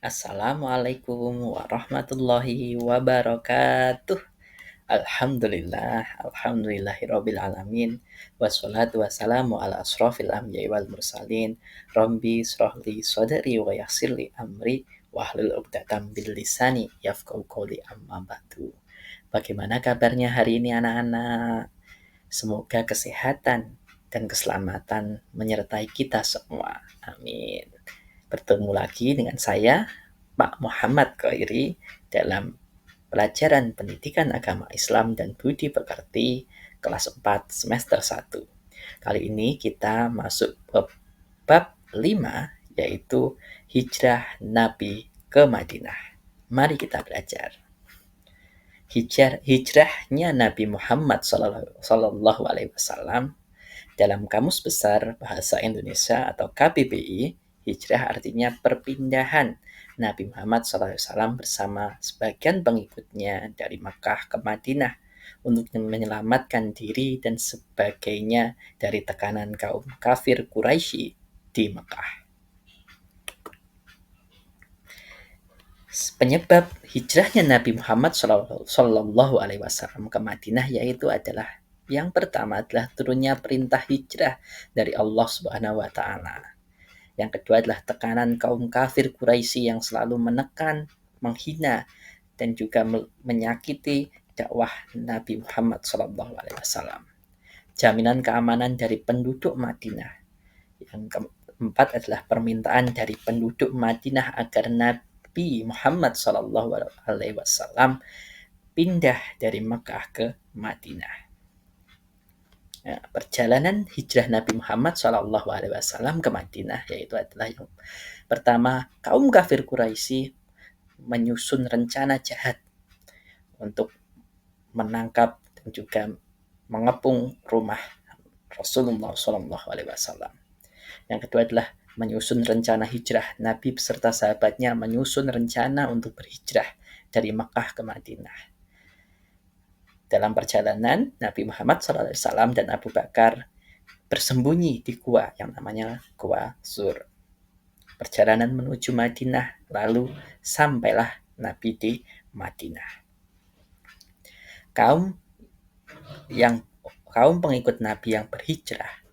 Assalamualaikum warahmatullahi wabarakatuh. Alhamdulillahirabbil alamin. Wassalatu wassalamu ala asrofil anbiya'i wal mursalin. Rabbi shrahli sadri wa yassirli amri wahlul 'uqdatam bil lisani yafqahu qawli amma ba'du. Bagaimana kabarnya hari ini anak-anak? Semoga kesehatan dan keselamatan menyertai kita semua. Amin. Bertemu lagi dengan saya, Pak Muhammad Khairi, dalam pelajaran Pendidikan Agama Islam dan Budi Pekerti kelas 4 semester 1. Kali ini kita masuk ke bab 5, yaitu hijrah Nabi ke Madinah. Mari kita belajar. Hijrahnya Nabi Muhammad SAW dalam Kamus Besar Bahasa Indonesia atau KBBI, hijrah artinya perpindahan Nabi Muhammad SAW bersama sebagian pengikutnya dari Makkah ke Madinah untuk menyelamatkan diri dan sebagainya dari tekanan kaum kafir Quraisy di Makkah. Penyebab hijrahnya Nabi Muhammad SAW ke Madinah yaitu adalah yang pertama adalah turunnya perintah hijrah dari Allah Subhanahu wa taala. Yang kedua adalah tekanan kaum kafir Quraisy yang selalu menekan, menghina dan juga menyakiti dakwah Nabi Muhammad SAW. Jaminan keamanan dari penduduk Madinah. Yang keempat adalah permintaan dari penduduk Madinah agar Nabi Muhammad SAW pindah dari Mekah ke Madinah. Nah, perjalanan hijrah Nabi Muhammad SAW ke Madinah yaitu adalah yang pertama, kaum kafir Quraisy menyusun rencana jahat untuk menangkap dan juga mengepung rumah Rasulullah SAW. Yang kedua adalah menyusun rencana hijrah. Nabi beserta sahabatnya menyusun rencana untuk berhijrah dari Makkah ke Madinah. Dalam perjalanan, Nabi Muhammad SAW dan Abu Bakar bersembunyi di gua yang namanya Gua Sur. Perjalanan menuju Madinah, lalu sampailah Nabi di Madinah. Kaum pengikut Nabi yang berhijrah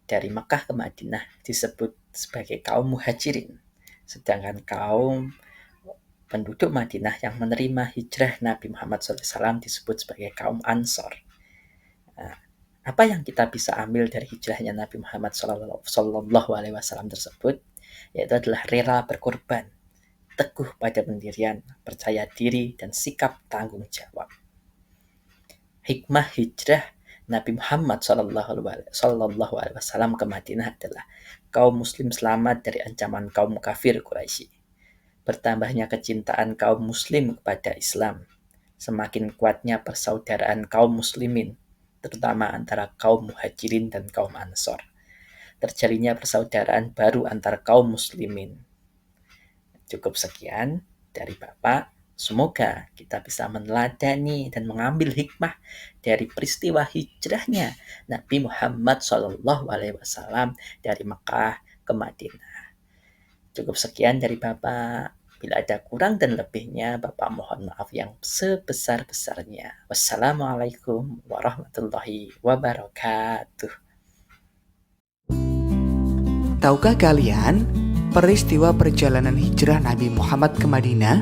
dari Mekah ke Madinah disebut sebagai kaum muhajirin. Sedangkan kaum penduduk Madinah yang menerima hijrah Nabi Muhammad SAW disebut sebagai kaum Ansor. Nah, apa yang kita bisa ambil dari hijrahnya Nabi Muhammad SAW tersebut? Yaitu adalah rela berkorban, teguh pada pendirian, percaya diri, dan sikap tanggung jawab. Hikmah hijrah Nabi Muhammad SAW ke Madinah adalah kaum muslim selamat dari ancaman kaum kafir Quraisy. Bertambahnya kecintaan kaum muslim kepada Islam, semakin kuatnya persaudaraan kaum muslimin, terutama antara kaum muhajirin dan kaum ansor. Terjalinnya persaudaraan baru antar kaum muslimin. Cukup sekian dari Bapak. Semoga kita bisa meneladani dan mengambil hikmah dari peristiwa hijrahnya Nabi Muhammad SAW dari Mekah ke Madinah. Cukup sekian dari Bapak. Bila ada kurang dan lebihnya, Bapak mohon maaf yang sebesar-besarnya. Wassalamualaikum warahmatullahi wabarakatuh. Tahukah kalian peristiwa perjalanan hijrah Nabi Muhammad ke Madinah?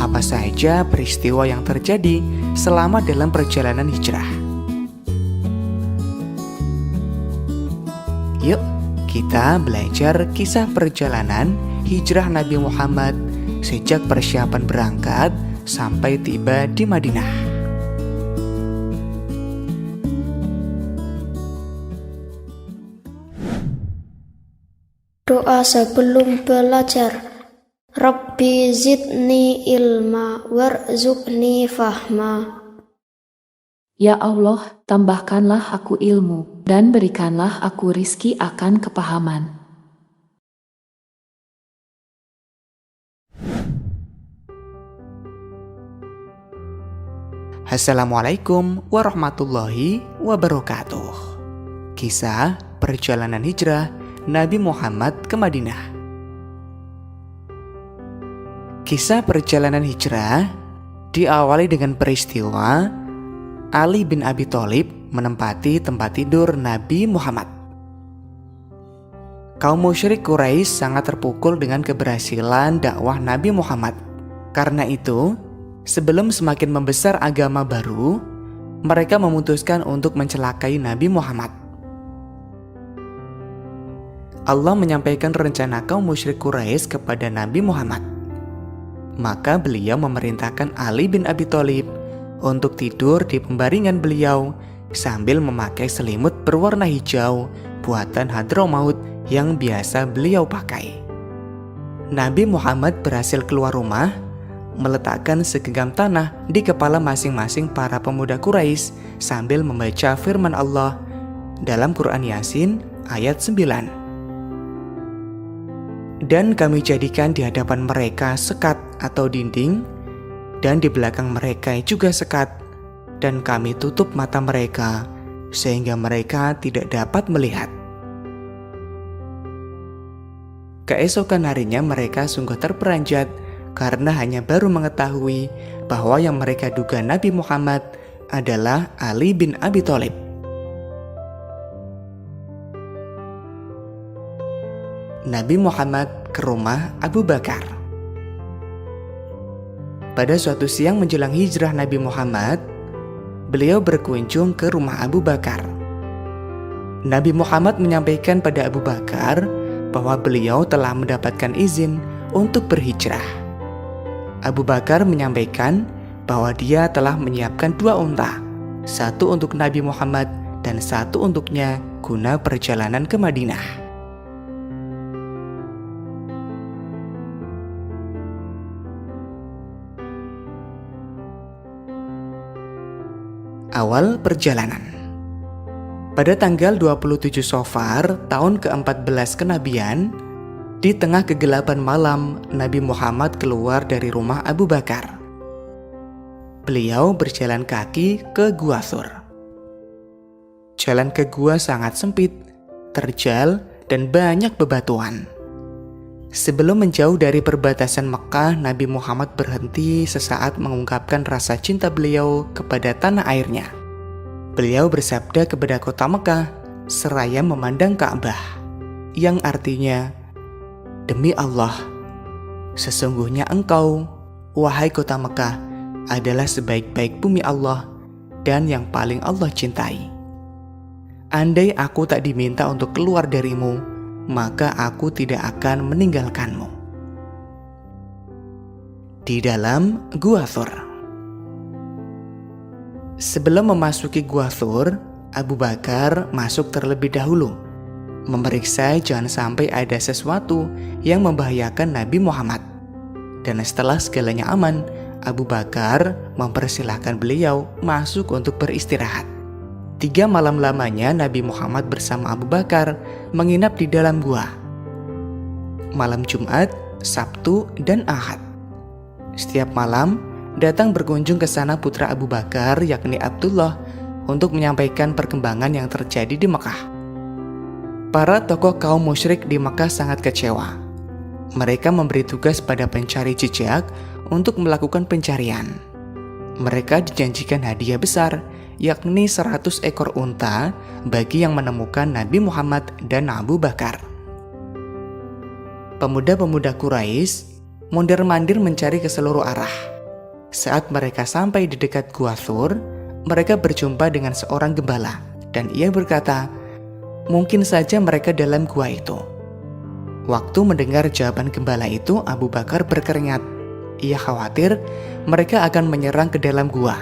Apa saja peristiwa yang terjadi selama dalam perjalanan hijrah? Yuk, kita belajar kisah perjalanan hijrah Nabi Muhammad sejak persiapan berangkat sampai tiba di Madinah. Doa sebelum belajar. Rabbi zidni ilma warzuqni fahma. Ya Allah, tambahkanlah aku ilmu, dan berikanlah aku rizki akan kepahaman. Assalamualaikum warahmatullahi wabarakatuh. Kisah perjalanan hijrah Nabi Muhammad ke Madinah. Kisah perjalanan hijrah diawali dengan peristiwa Ali bin Abi Thalib menempati tempat tidur Nabi Muhammad. Kaum musyrik Quraisy sangat terpukul dengan keberhasilan dakwah Nabi Muhammad. Karena itu, sebelum semakin membesar agama baru, mereka memutuskan untuk mencelakai Nabi Muhammad. Allah menyampaikan rencana kaum musyrik Quraisy kepada Nabi Muhammad. Maka beliau memerintahkan Ali bin Abi Thalib untuk tidur di pembaringan beliau sambil memakai selimut berwarna hijau buatan Hadramaut yang biasa beliau pakai. Nabi Muhammad berhasil keluar rumah, meletakkan segenggam tanah di kepala masing-masing para pemuda Quraisy sambil membaca firman Allah dalam Quran Yasin ayat 9. Dan kami jadikan di hadapan mereka sekat atau dinding, dan di belakang mereka juga sekat, dan kami tutup mata mereka sehingga mereka tidak dapat melihat. Keesokan harinya mereka sungguh terperanjat karena hanya baru mengetahui bahwa yang mereka duga Nabi Muhammad adalah Ali bin Abi Thalib. Nabi Muhammad ke rumah Abu Bakar. Pada suatu siang menjelang hijrah Nabi Muhammad, beliau berkunjung ke rumah Abu Bakar. Nabi Muhammad menyampaikan pada Abu Bakar bahwa beliau telah mendapatkan izin untuk berhijrah. Abu Bakar menyampaikan bahwa dia telah menyiapkan 2 unta, satu untuk Nabi Muhammad dan satu untuknya guna perjalanan ke Madinah. Awal perjalanan. Pada tanggal 27 Safar tahun ke-14 kenabian, di tengah kegelapan malam, Nabi Muhammad keluar dari rumah Abu Bakar. Beliau berjalan kaki ke Gua Thur. Jalan ke gua sangat sempit, terjal, dan banyak bebatuan. Sebelum menjauh dari perbatasan Mekah, Nabi Muhammad berhenti sesaat mengungkapkan rasa cinta beliau kepada tanah airnya. Beliau bersabda kepada kota Mekah seraya memandang Ka'bah, yang artinya, "Demi Allah, sesungguhnya engkau, wahai kota Mekah, adalah sebaik-baik bumi Allah dan yang paling Allah cintai. Andai aku tak diminta untuk keluar darimu, maka aku tidak akan meninggalkanmu." Di dalam Gua Thur. Sebelum memasuki Gua Thur, Abu Bakar masuk terlebih dahulu, memeriksa jangan sampai ada sesuatu yang membahayakan Nabi Muhammad. Dan setelah segalanya aman, Abu Bakar mempersilahkan beliau masuk untuk beristirahat. 3 malam lamanya Nabi Muhammad bersama Abu Bakar menginap di dalam gua. Malam Jumat, Sabtu, dan Ahad. Setiap malam datang berkunjung ke sana putra Abu Bakar yakni Abdullah untuk menyampaikan perkembangan yang terjadi di Mekah. Para tokoh kaum musyrik di Mekah sangat kecewa. Mereka memberi tugas pada pencari jejak untuk melakukan pencarian. Mereka dijanjikan hadiah besar, yakni 100 ekor unta bagi yang menemukan Nabi Muhammad dan Abu Bakar. Pemuda-pemuda Quraisy mondar-mandir mencari ke seluruh arah. Saat mereka sampai di dekat Gua Thur, mereka berjumpa dengan seorang gembala dan ia berkata, mungkin saja mereka dalam gua itu. Waktu mendengar jawaban gembala itu, Abu Bakar berkeringat. Ia khawatir mereka akan menyerang ke dalam gua.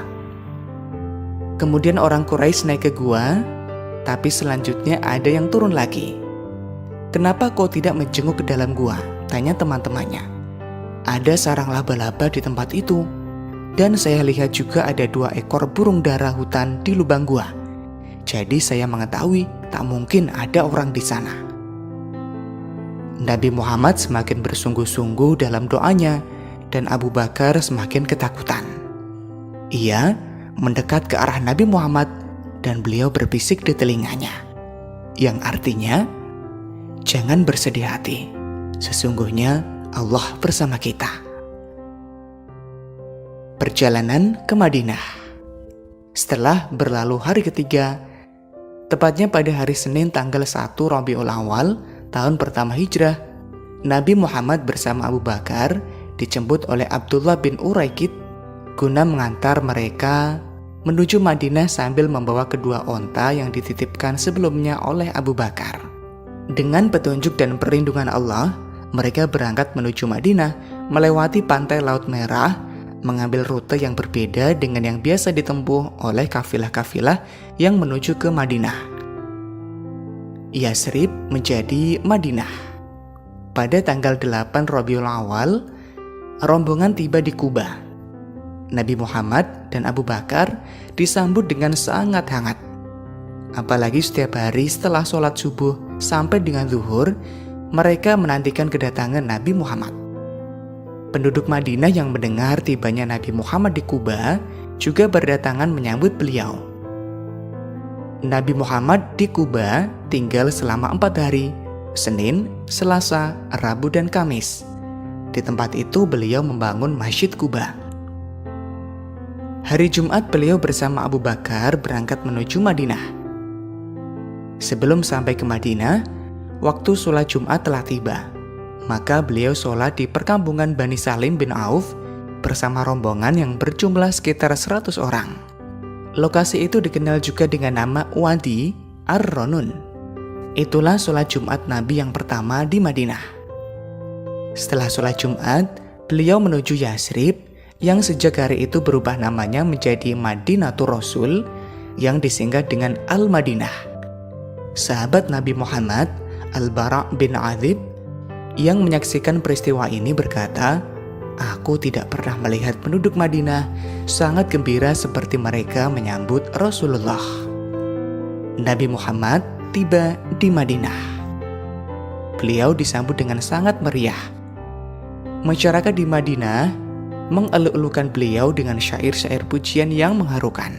Kemudian orang Quraisy naik ke gua, tapi selanjutnya ada yang turun lagi. "Kenapa kau tidak menjenguk ke dalam gua?" tanya teman-temannya. "Ada sarang laba-laba di tempat itu, dan saya lihat juga ada 2 ekor burung dara hutan di lubang gua. Jadi saya mengetahui tak mungkin ada orang di sana." Nabi Muhammad semakin bersungguh-sungguh dalam doanya, dan Abu Bakar semakin ketakutan. Ia mendekat ke arah Nabi Muhammad dan beliau berbisik di telinganya, yang artinya, Jangan bersedih hati. Sesungguhnya Allah bersama kita. Perjalanan ke Madinah. Setelah berlalu hari ketiga, tepatnya pada hari Senin tanggal 1 Rabiul Awal, tahun pertama hijrah, Nabi Muhammad bersama Abu Bakar dijemput oleh Abdullah bin Uraikid guna mengantar mereka menuju Madinah sambil membawa kedua onta yang dititipkan sebelumnya oleh Abu Bakar. Dengan petunjuk dan perlindungan Allah, mereka berangkat menuju Madinah melewati pantai Laut Merah, mengambil rute yang berbeda dengan yang biasa ditempuh oleh kafilah-kafilah yang menuju ke Madinah. Yasrib menjadi Madinah. Pada tanggal 8 Rabiul Awal, rombongan tiba di Kuba. Nabi Muhammad dan Abu Bakar disambut dengan sangat hangat. Apalagi setiap hari setelah sholat subuh sampai dengan zuhur, mereka menantikan kedatangan Nabi Muhammad. Penduduk Madinah yang mendengar tibanya Nabi Muhammad di Kuba juga berdatangan menyambut beliau. Nabi Muhammad di Kuba tinggal selama 4 hari, Senin, Selasa, Rabu, dan Kamis. Di tempat itu beliau membangun Masjid Kuba. Hari Jumat beliau bersama Abu Bakar berangkat menuju Madinah. Sebelum sampai ke Madinah, waktu sholat Jumat telah tiba. Maka beliau sholat di perkampungan Bani Salim bin Auf bersama rombongan yang berjumlah sekitar 100 orang. Lokasi itu dikenal juga dengan nama Wadi Ar-Ronun. Itulah sholat Jumat Nabi yang pertama di Madinah. Setelah sholat Jumat, beliau menuju Yasrib yang sejak hari itu berubah namanya menjadi Madinatul Rasul yang disingkat dengan Al-Madinah. Sahabat Nabi Muhammad, Al-Bara' bin Azib, yang menyaksikan peristiwa ini berkata, "Aku tidak pernah melihat penduduk Madinah sangat gembira seperti mereka menyambut Rasulullah." Nabi Muhammad tiba di Madinah. Beliau disambut dengan sangat meriah. Masyarakat di Madinah mengeluk-elukan beliau dengan syair-syair pujian yang mengharukan.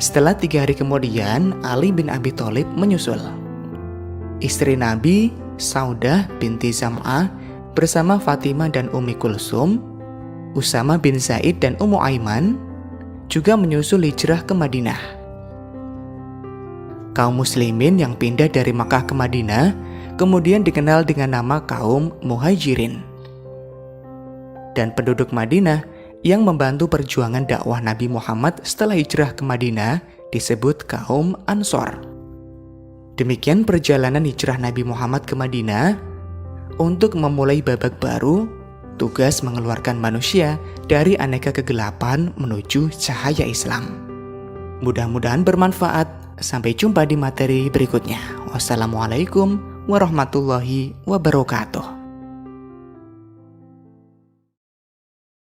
Setelah 3 hari kemudian, Ali bin Abi Thalib menyusul. Istri Nabi, Saudah binti Zam'ah, bersama Fatimah dan Ummi Kulsum, Usama bin Zaid dan Ummu Aiman, juga menyusul hijrah ke Madinah. Kaum muslimin yang pindah dari Makkah ke Madinah kemudian dikenal dengan nama kaum Muhajirin. Dan penduduk Madinah yang membantu perjuangan dakwah Nabi Muhammad setelah hijrah ke Madinah disebut kaum Ansor. Demikian perjalanan hijrah Nabi Muhammad ke Madinah. Untuk memulai babak baru, tugas mengeluarkan manusia dari aneka kegelapan menuju cahaya Islam. Mudah-mudahan bermanfaat. Sampai jumpa di materi berikutnya. Wassalamualaikum warahmatullahi wabarakatuh.